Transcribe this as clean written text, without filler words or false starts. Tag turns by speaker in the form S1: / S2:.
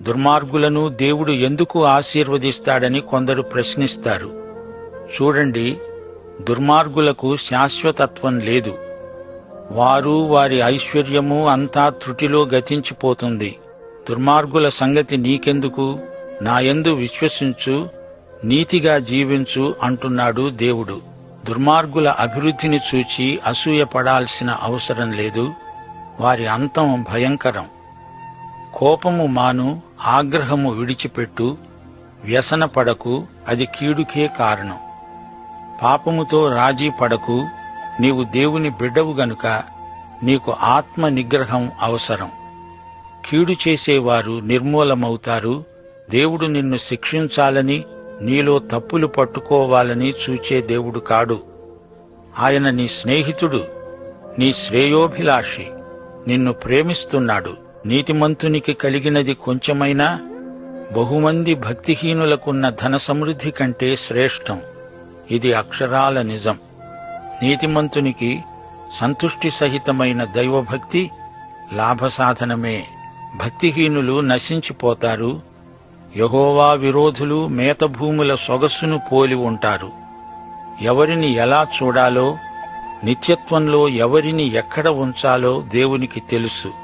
S1: దుర్మార్గులను దేవుడు ఎందుకు ఆశీర్వదిస్తాడని కొందరు ప్రశ్నిస్తారు. చూడండి, దుర్మార్గులకు శాశ్వతత్వం లేదు. వారు, వారి ఐశ్వర్యము అంతా త్రుటిలో గతించిపోతుంది. దుర్మార్గుల సంగతి నీకెందుకు? నాయందు విశ్వసించు, నీతిగా జీవించు అంటున్నాడు దేవుడు. దుర్మార్గుల అభివృద్ధిని చూచి అసూయపడాల్సిన అవసరం లేదు. వారి అంతం భయంకరం. కోపము మాను, ఆగ్రహము విడిచిపెట్టు, వ్యసనపడకు, అది కీడుకే కారణం. పాపముతో రాజీ పడకు, నీవు దేవుని బిడ్డవు గనుక నీకు ఆత్మ నిగ్రహం అవసరం. కీడు చేసేవారు నిర్మూలమవుతారు. దేవుడు నిన్ను శిక్షించాలని, నీలో తప్పులు పట్టుకోవాలని చూచే దేవుడు కాడు. ఆయన నీ స్నేహితుడు, నీ శ్రేయోభిలాషి, నిన్ను ప్రేమిస్తున్నాడు. నీతిమంతునికి కలిగినది కొంచెమైనా బహుమంది భక్తిహీనులకున్న ధన సమృద్ధి కంటే శ్రేష్టం. ఇది అక్షరాల నిజం. నీతిమంతునికి సంతుష్టి సహితమైన దైవభక్తి లాభసాధనమే. భక్తిహీనులు నశించిపోతారు. యెహోవా విరోధులు మేతభూముల సొగస్సును పోలి ఉంటారు. ఎవరిని ఎలా చూడాలో, నిత్యత్వంలో ఎవరిని ఎక్కడ ఉంచాలో దేవునికి తెలుసు.